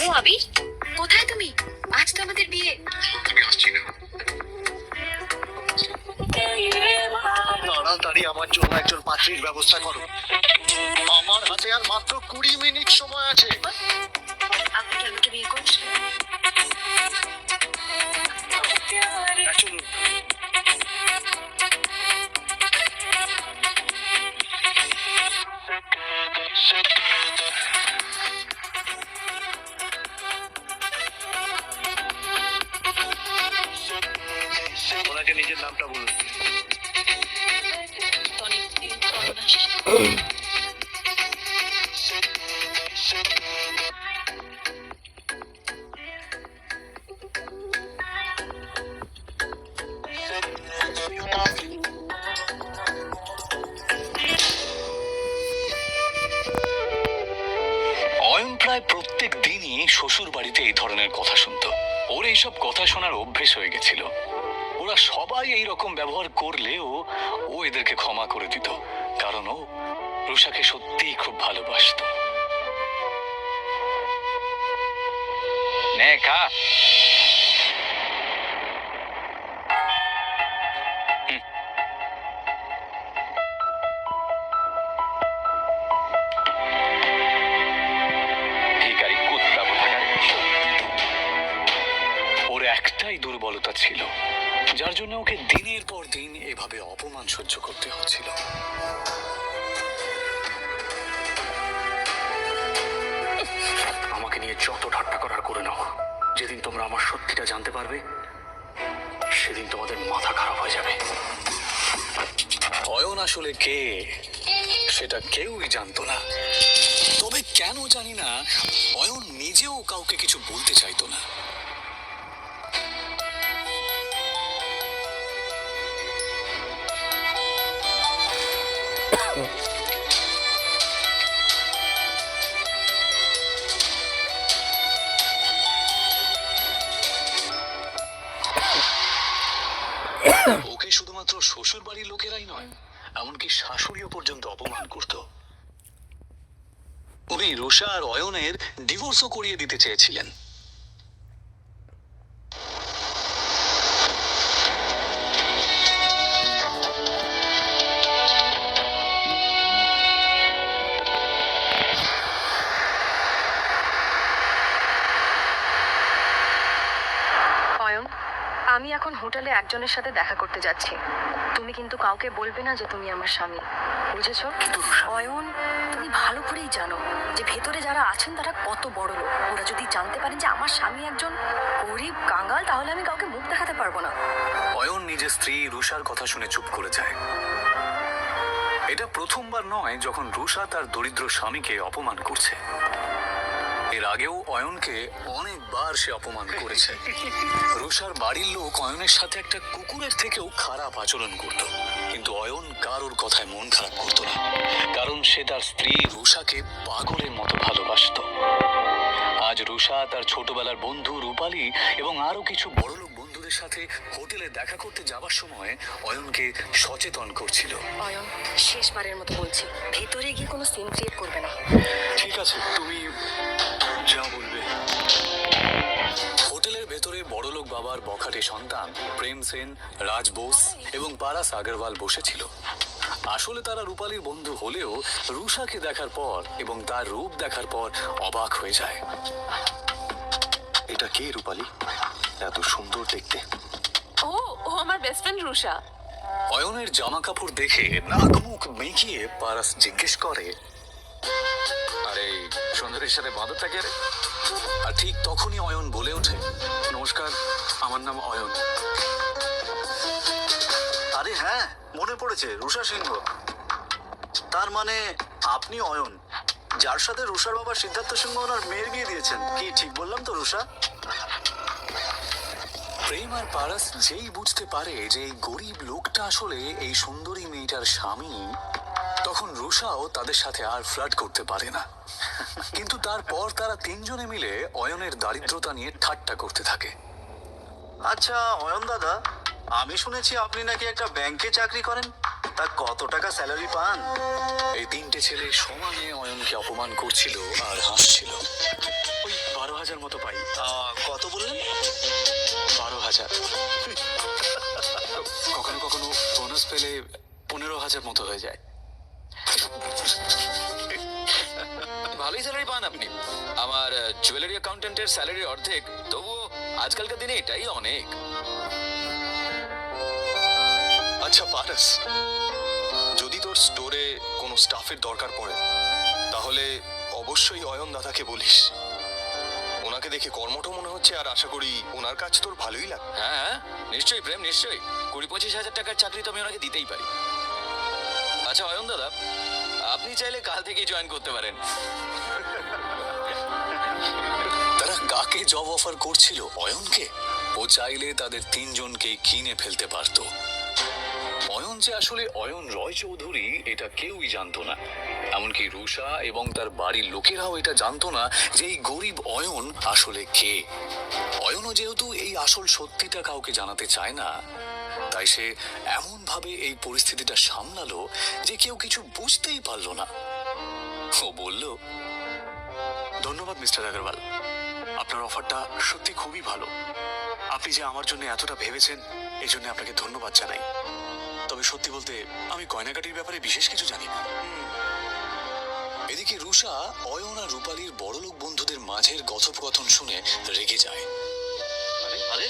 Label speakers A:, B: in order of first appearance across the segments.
A: Hello আবির, কোথায় তুমি? আজ তো আমাদের বিয়ে।
B: আমি আসছি না। তাড়াতাড়ি আমার জন্য একজন পাত্রীর ব্যবস্থা করো। আমার হাতে আর মাত্র 20 মিনিট সময় আছে।
A: আপনি কি আমাকে বিয়ে করছেন?
B: হ্যাঁ, চলুন। ওনাকে নিজের নামটা বলুন।
A: টনি,
C: অয়ন প্রায় প্রত্যেক দিনই শ্বশুর বাড়িতে এই ধরনের কথা শুনতো। ওর এইসব কথা শোনার অভ্যেস হয়ে গেছিল। ওরা সবাই এই রকম ব্যবহার করলেও ও এদেরকে ক্ষমা করে দিত, কারণ ও রুষাকে সত্যিই খুব ভালোবাসতো। নে খা। ভিখারি কুত্তা কোথাকার। ওর একটাই দুর্বলতা ছিল, যার জন্য ওকে দিনের পর দিন এভাবে অপমান সহ্য করতে হচ্ছিল। আমাকে নিয়ে যত ঠাট্টা করার করে নাও, যেদিন তোমরা আমার সত্যিটা জানতে পারবে সেদিন তোমাদের মাথা খারাপ হয়ে যাবে। অয়ন আসলে কে সেটা কেউই জানতো না। তবে কেন জানি না, অয়ন নিজেও কাউকে কিছু বলতে চাইতো না। ওকে শুধুমাত্র শ্বশুর বাড়ির লোকেরাই নয়, এমনকি শাশুড়িও পর্যন্ত অপমান করত। উনি রুষা আর অয়নের ডিভোর্সও করিয়ে দিতে চেয়েছিলেন।
D: অয়ন, আমি এখন হোটেলে একজনের সাথে দেখা করতে যাচ্ছি। তুমি কিন্তু কাউকে বলবে না যে তুমি আমার স্বামী, বুঝেছো? অয়ন, তুমি ভালো করেই জানো যে ভেতরে যারা আছেন তারা কত বড় লোক। ওরা যদি জানতে পারেন যে আমার স্বামী একজন গরিব কাঙ্গাল, তাহলে আমি কাউকে মুখ দেখাতে পারবো না।
C: অয়ন নিজের স্ত্রী রুষার কথা শুনে চুপ করে যায়। এটা প্রথমবার নয় যখন রুষা তার দরিদ্র স্বামীকে অপমান করছে। এর আগেও অয়নকে অনেকবার সে অপমান করেছে। রুষার বাড়ির লোক অয়নের সাথে একটা কুকুরের থেকেও খারাপ আচরণ করত, কিন্তু অয়ন কারোর কথায় মন খারাপ করত না, কারণ সে তার স্ত্রী রুষাকে পাগলের মতো ভালোবাসত। আজ রুষা তার ছোটবেলার বন্ধু রূপালী এবং আরো কিছু বড়লোক বন্ধুদের সাথে হোটেলে দেখা করতে যাবার সময় অয়নকে সচেতন করছিল।
D: অয়ন, শেষবারের মতো বলছি, ভেতরে গিয়ে কোনো সিন ক্রিয়েট করবে না।
C: ঠিক আছে, তুমি যা বলবে। হোটেলের ভেতরে বড়লোক বাবার বখাটে সন্তান প্রেম সেন, রাজ বোস এবং পারাস আগরওয়াল বসেছিল। আসলে তারা রূপালীর বন্ধু হলেও রুষাকে দেখার পর এবং তার রূপ দেখার পর অবাক হয়ে যায়। এটা কে রূপালী? এত সুন্দর দেখতে।
E: ও ও আমার বেস্ট ফ্রেন্ড রুষা।
C: অয়নের জামা কাপড় দেখে নাক মুখ মেকিয়ে পারাস জিজ্ঞেস করে, আরে সুন্দরীর সাথে বাঁধর থাকে রে? আর ঠিক তখনই অয়ন বলে ওঠে, নমস্কার, আমার নাম অয়ন।
B: আরে হ্যাঁ, মনে পড়েছে, রুষা সিংহ। তার মানে আপনি অয়ন, যার সাথে রুষার বাবা সিদ্ধার্থ সিংহ ওনার মেয়ের বিয়ে দিয়েছেন। কি ঠিক বললাম তো রুষা?
C: প্রেম আর পারাস যেই বুঝতে পারে যে এই গরিব লোকটা আসলে এই সুন্দরী মেয়েটার স্বামী, তখন রুষাও তাদের সাথে আর ফ্লার্ট করতে পারে না। কিন্তু তারপর তারা তিনজনে মিলে অয়নের দারিদ্রতা নিয়ে ঠাট্টা করতে থাকে।
B: আচ্ছা অয়ন দাদা, আমি শুনেছি আপনি নাকি একটা ব্যাংকে চাকরি করেন। তা কত টাকা স্যালারি পান?
C: এই তিনটে ছেলে সমানে অয়নকে অপমান করছিল আর হাসছিল। ওই 12,000 12,000 মতো পাই।
B: কত বললেন?
C: 12,000। কখনো কখনো বোনাস পেলে 15,000 মতো হয়ে যায়।
F: ভালোই স্যালারি পান আপনি। আমার জুয়েলারি অ্যাকাউন্টেন্টের স্যালারির অর্ধেক, তবুও আজকালকার দিনে এটাই অনেক।
G: আচ্ছা পারাস, যদি তোর স্টোরে কোনো স্টাফের দরকার পড়ে তাহলে অবশ্যই অয়ন দাদাকে বলিস। ওনাকে দেখে কর্মঠ মনে হচ্ছে, আর আশা করি ওনার কাজ তোর ভালোই লাগবে।
F: হ্যাঁ নিশ্চয়ই প্রেম, নিশ্চয়ই। 20-25 হাজার টাকার চাকরি তো আমি ওনাকে দিতেই পারি। আচ্ছা অয়ন দাদা, আপনি চাইলে কাল থেকেই জয়েন করতে পারেন।
C: তারা কাকে জব অফার করছিল? অয়নকে। ও চাইলে তাদের 3 জনকে কিনে ফেলতে পারত। অয়ন যে আসলে অয়ন রয় চৌধুরী এটা কেউই জানতো না। এমনকি রুষা এবং তার বাড়ির লোকেরাও এটা জানতো না যে এই গরিব অয়ন আসলে কে। অয়নও যেহেতু এই আসল সত্যিটা কাউকে জানাতে চায় না, তাই সে এমন ভাবে এই পরিস্থিতিটা সামলালো যে কেউ কিছু বুঝতেই পারলো না। ও বলল, ধন্যবাদ মিস্টার আগরওয়াল, আপনার অফারটা সত্যি খুবই ভালো। আপনি যে আমার জন্য এতটা ভেবেছেন এই জন্য আপনাকে ধন্যবাদ জানাই। তবে সত্যি বলতে আমি গয়নাগাটির ব্যাপারে বিশেষ কিছু জানি না। এদিকে রুষা অয়ন আর রূপালীর বড়লোক বন্ধুদের মাঝের কথোপকথন শুনে রেগে যায়।
B: আরে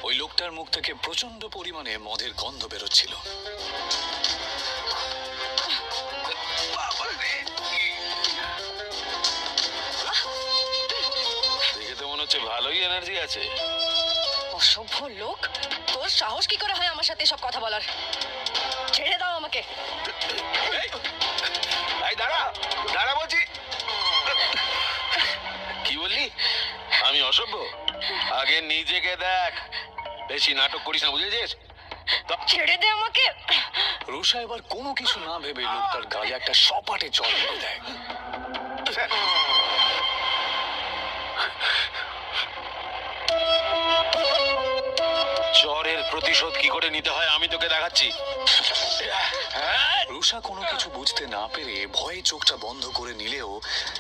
C: ওই লোকটার মুখ থেকে প্রচন্ড পরিমাণে মদের গন্ধ বেরোচ্ছিল।
G: দেখে তো মনে হচ্ছে ভালোই এনার্জি আছে।
D: অসভ্য লোক, তোর সাহস কি করে হয় আমার সাথে সব কথা বলার? ছেড়ে দাও আমাকে।
G: এই দাঁড়া দাঁড়া বলছি। কি বললি? আমি অসভ্য? আগে নিজেকে দেখ, বেশি নাটক করিস না, বুঝেছিস?
D: ছেড়ে দে আমাকে।
C: রুষা এবার কোনো কিছু না ভেবে লোকটার গালে একটা সপাটে চড় মেরে দেয়।
G: চরের প্রতিশোধ কি করে নিতে হয় আমি তোকে দেখাচ্ছি।
C: রুষা কোনো কিছু বুঝতে না পেরে ভয়ে চোখটা বন্ধ করে নিলেও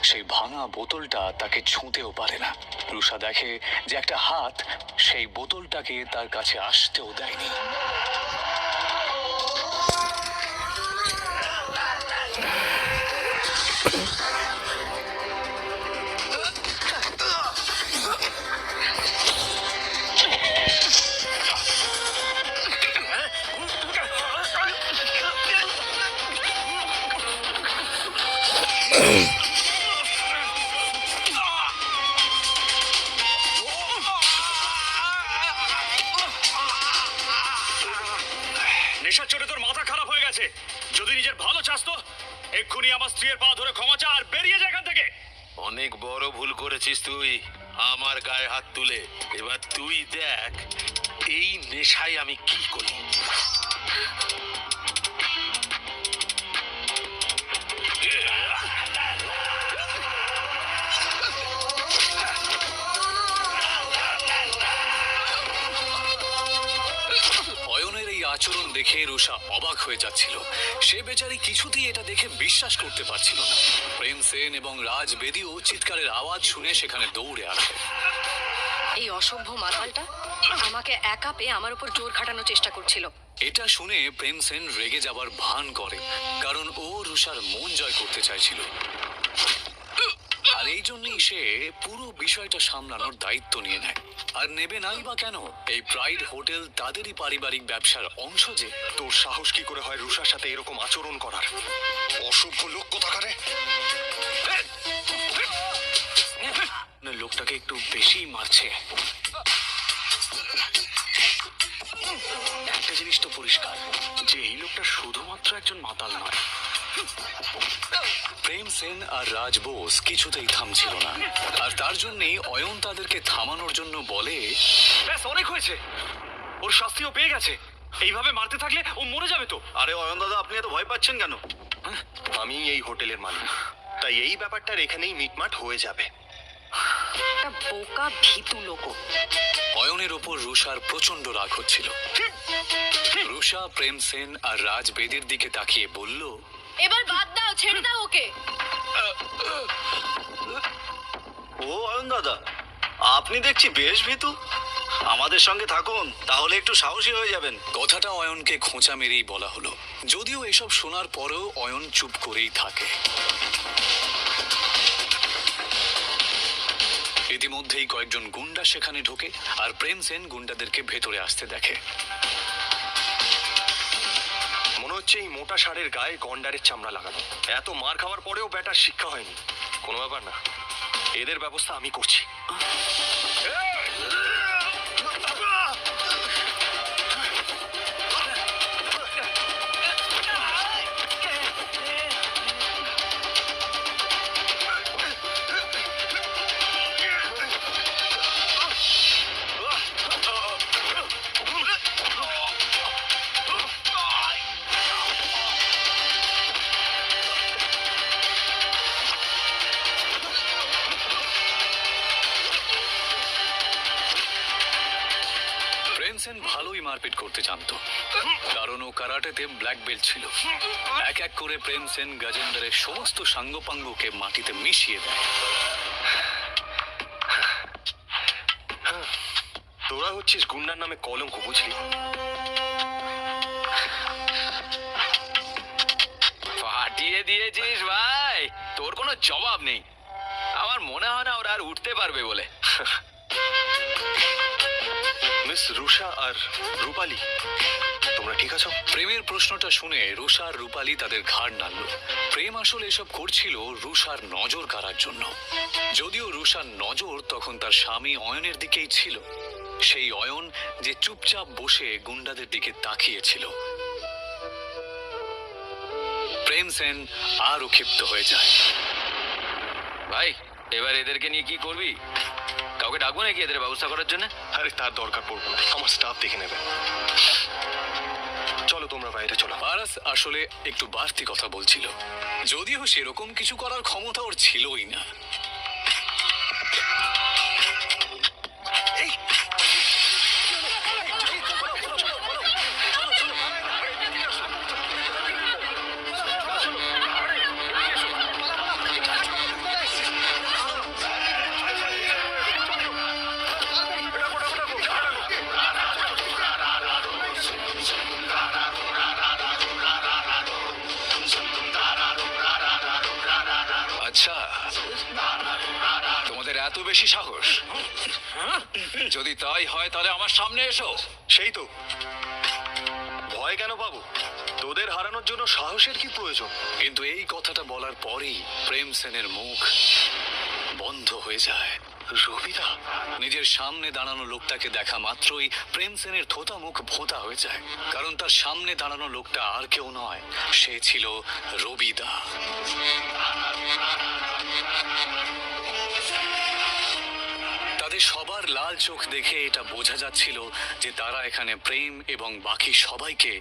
C: সেই ভাঙা বোতলটা তাকে ছুঁতেও পারে না। রুষা দেখে যে একটা হাত সেই বোতলটাকে তার কাছে আসতেও দেয়নি।
H: নেশার চোটে তোর মাথা খারাপ হয়ে গেছে। যদি নিজের ভালো চাস তো এক্ষুনি আমার স্ত্রীর পা ধরে ক্ষমা চা আর বেরিয়ে যা এখান থেকে।
G: অনেক বড় ভুল করেছিস তুই, আমার গায়ে হাত তুলে। এবার তুই দেখ এই নেশায় আমি কি করি।
C: অয়নের এই আচরণ দেখে রুষা অবাক হয়ে যাচ্ছিল। সে বেচারি কিছুতেই এটা দেখে বিশ্বাস করতে পারছিল না। প্রেম সেন এবং রাজ বেদিও চিৎকারের আওয়াজ শুনে সেখানে দৌড়ে আসে।
D: এই অসভ্য মাতালটা আমাকে একা পেয়ে আমার উপর জোর খাটানোর চেষ্টা করছিল।
C: এটা শুনে প্রেম সেন রেগে যাবার ভান করে, কারণ ও রুষার মন জয় করতে চাইছিল। আর এই জন্যই সে পুরো বিষয়টা সামলানোর দায়িত্ব নিয়ে নেয়। আর নেবে নাই বা কেন? এই প্রাইড হোটেল তাদেরই পারিবারিক ব্যবসার অংশ যে।
G: তোর সাহস কি করে হয় রুষার সাথে এরকম আচরণ করার? অসভ্য লোক কোথাকারে।
C: লোকটাকে একটু বেশি মারছে। একটা জিনিস তো পরিষ্কার যে এই লোকটা শুধুমাত্র একজন মাতাল নয়। প্রেম সেন আর রাজ বোস কিছুতেই থামছিল না, আর তার জন্যই অয়ন তাদেরকে থামানোর জন্য বলে,
H: ব্যাস অনেক হয়েছে, ওর শাস্তিও পেয়ে গেছে। এইভাবে মারতে থাকলে ও মরে যাবে তো।
B: আরে অয়ন দাদা, আপনি এত ভয় পাচ্ছেন কেন?
G: আমি এই হোটেলের মালিক, তাই এই ব্যাপারটার এখানেই মিটমাট হয়ে যাবে।
D: একটা বোকা ভীতু লোক।
C: অয়নের ওপর রুষার প্রচন্ড রাগ হচ্ছিল। রুষা প্রেম সেন আর রাজ বেদির দিকে তাকিয়ে বলল,
E: এবার বাদ দাও, ছেড়ে দাও ওকে।
B: ও অয়ন দাদা, আপনি দেখছি বেশ ভীতু। আমাদের সঙ্গে থাকুন, তাহলে একটু সাহসী হয়ে যাবেন।
C: কথাটা অয়নকে খোঁচা মেরেই বলা হলো, যদিও এসব শোনার পরেও অয়ন চুপ করেই থাকে। ইতিমধ্যেই কয়েকজন গুন্ডা সেখানে ঢোকে আর প্রেম সেন গুন্ডাদেরকে ভেতরে আসতে দেখে।
G: মনে হচ্ছে এই মোটা ষাঁড়ের গায়ে গন্ডারের চামড়া লাগানো। এত মার খাওয়ার পরেও ব্যাটার শিক্ষা হয়নি। কোনো ব্যাপার না, এদের ব্যবস্থা আমি করছি।
C: প্রেম সেন ভালোই মারপিট করতে জানতো, কারণ ও কারাটেতে ব্ল্যাক বেল্ট ছিল। এক এক করে প্রেম সেন গজেন্দ্রের সমস্ত সাঙ্গপাঙ্গকে মাটিতে মিশিয়ে দেয়।
G: তোরা হচ্ছিস গুন্ডার নামে কলঙ্ক, বুঝলি?
F: ফাটিয়ে দিয়েছিস ভাই, তোর কোনো জবাব নেই। আমার মনে হয় না ওরা আর উঠতে পারবে বলে।
G: মিস রুষা আর রূপালী, তোমরা ঠিক আছো?
C: প্রেমের প্রশ্নটা শুনে রুষা আর রূপালী তাদের ঘাড় নাড়ল। প্রেম আসলে এসব করছিল রুষার নজর কাড়ার জন্য। যদিও রুষার নজর তখন তার স্বামী অয়নের দিকেই ছিল, সেই অয়ন যে চুপচাপ বসে গুন্ডাদের দিকে তাকিয়েছিল। প্রেম সেন আরও ক্ষিপ্ত হয়ে যায়।
F: ভাই, এবার এদেরকে নিয়ে কি করবি? কাউকে ডাকবো নাকি এদের ব্যবস্থা করার জন্য?
G: আরে তার দরকার পড়বে না, আমার স্টাফ দেখে নেবে। চলো তোমরা বাইরে চলো।
C: পারাস আসলে একটু বাড়তি কথা বলছিল, যদিও সেরকম কিছু করার ক্ষমতা ওর ছিলই না।
F: আচ্ছা, তোমাদের এত বেশি সাহস? যদি তাই হয় তাহলে আমার সামনে এসো।
G: সেই তো, ভয় কেন পাবো? তোদের হারানোর জন্য সাহসের কি প্রয়োজন?
C: কিন্তু এই কথাটা বলার পরেই প্রেম সেনের মুখ বন্ধ হয়ে যায়।
G: রবিদা,
C: নিজের সামনে দাঁড়ানো লোকটাকে দেখা মাত্রই প্রেম সেনের থোতা মুখ ভোঁতা হয়ে যায়, কারণ তার সামনে দাঁড়ানো লোকটা আর কেউ নয়, সে ছিল রবিদা। তাদের সবার লাল চোখ দেখে এটা বোঝা যাচ্ছিল যে তারা এখানে প্রেম এবং বাকি সবাইকে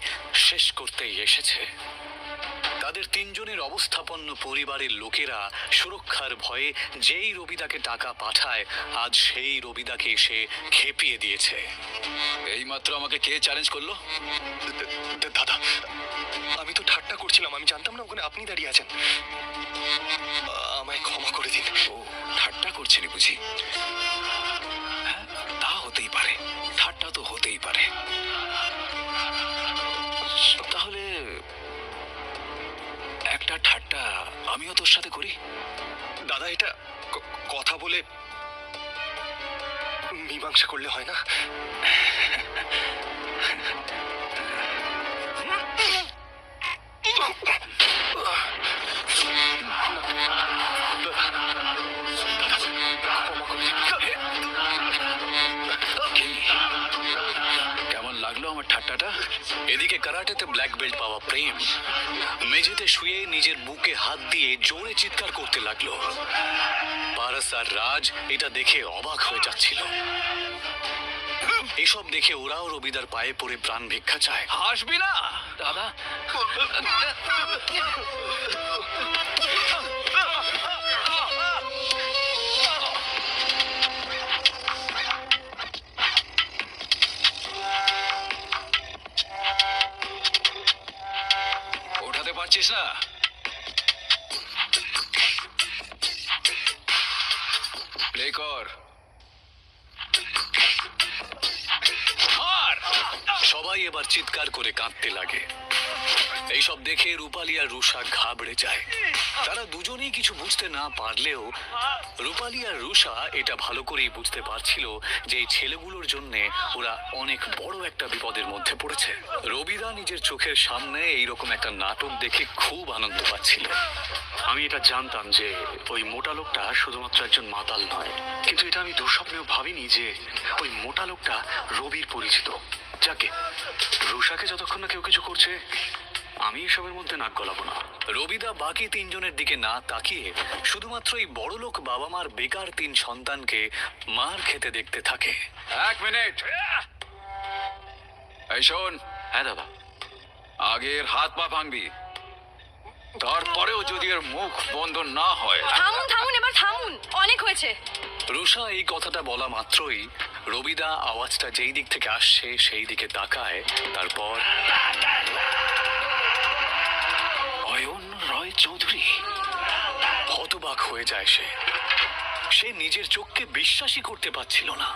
C: শেষ করতেই এসেছে। তাদের তিনজনের অবস্থাপন্ন পরিবারের লোকেরা সুরক্ষার ভয়ে যেই রবিদাকে টাকা পাঠায়, আজ সেই রবিদাকে এসে খেপিয়ে দিয়েছে।
F: এইমাত্র আমাকে কে চ্যালেঞ্জ করলো?
G: দাদা, আমি তো ঠাট্টা করছিলাম, আমি জানতাম না ওখানে আপনি দাঁড়িয়ে আছেন। আমায় ক্ষমা করে দিন।
C: ও ঠাট্টা করছিলি বুঝি? হ্যাঁ, তা হতেই পারে, ঠাট্টা তো হতেই পারে। তাহলে একটা ঠাট্টা আমিও তোর সাথে করি।
G: দাদা, এটা কথা বলে মীমাংসা করলে হয় না?
C: কেমন লাগলো আমার ঠাট্টাটা? এদিকে কারাটেতে ব্ল্যাক বেল্ট পাওয়া প্রেম মেঝেতে শুয়ে নিজের বুকে হাত দিয়ে জোরে চিৎকার করতে লাগলো। পারাস আর রাজ এটা দেখে অবাক হয়ে যাচ্ছিল। এসব দেখে ওরাও রবিদার পায়ে পড়ে প্রাণ ভিক্ষা চায়।
F: হাসবি না দাদা। পারছিস না? প্লে কর।
C: সবাই এবার চিৎকার করে কাঁদতে লাগে। এইসব দেখে রূপালী আর রুষা ঘাবড়ে যায়। তারা দুজনেই কিছু বুঝতে না পারলেও রূপালী আর রুষা এটা ভালো করেই বুঝতে পারছিল যে এই ছেলেগুলোর জন্য ওরা অনেক বড় একটা বিপদের মধ্যে পড়েছে। রবিদা নিজের চোখের সামনে এইরকম একটা নাটক দেখে খুব আনন্দ পাচ্ছিল।
H: আমি এটা জানতাম যে ওই মোটা লোকটা শুধুমাত্র একজন মাতাল নয়, কিন্তু এটা আমি দুঃস্বপ্নেও ভাবিনি যে ওই মোটা লোকটা রবির পরিচিত। যাকে রুষাকে যতক্ষণ না কেউ কিছু করছে, আমি এসবের মধ্যে নাক গলাবো না।
C: রবিদা বাকি তিনজনের দিকে না তাকিয়ে শুধুমাত্র এই বড়লোক বাবা মার বেকার 3 সন্তানকে মার খেতে দেখতে থাকে।
F: 1 মিনিট। এই শোন,
H: হ্যাঁ দাদা।
F: আগের হাত পা ভাঙবি, তারপরেও যদি এর মুখ বন্ধ না হয়।
E: থামুন থামুন, এবার থামুন, অনেক হয়েছে।
C: রুষা এই কথাটা বলা মাত্রই রবিদা আওয়াজটা যেই দিক থেকে আসছে সেই দিকে তাকায়। তারপর অয়ন রয় চৌধুরী। হতবাক হয়ে যায় সে। সে নিজের চোখকে বিশ্বাসই করতে পারছিল না।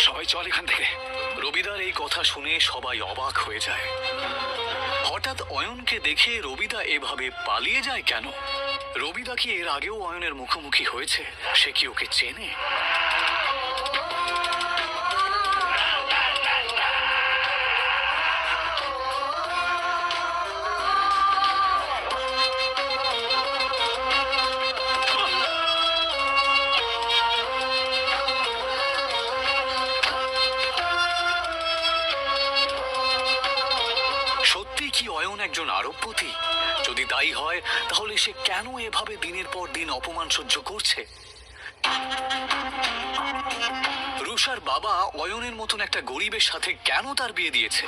C: সবাই চল এখান থেকে। রবিদার এই কথা শুনে সবাই অবাক হয়ে যায়। হঠাৎ অয়নকে দেখে রবিদা এভাবে পালিয়ে যায় কেন? রবিদা কি এর আগেও অয়নের মুখোমুখি হয়েছে? সে কি ওকে চেনে? সত্যি কি অয়ন একজন আরবপতি? যদি তাই হয় তাহলে সে কেন এভাবে দিনের পর দিন অপমান সহ্য করছে? রুষার বাবা অয়নের মতন একটা গরিবের সাথে কেন তার বিয়ে দিয়েছে?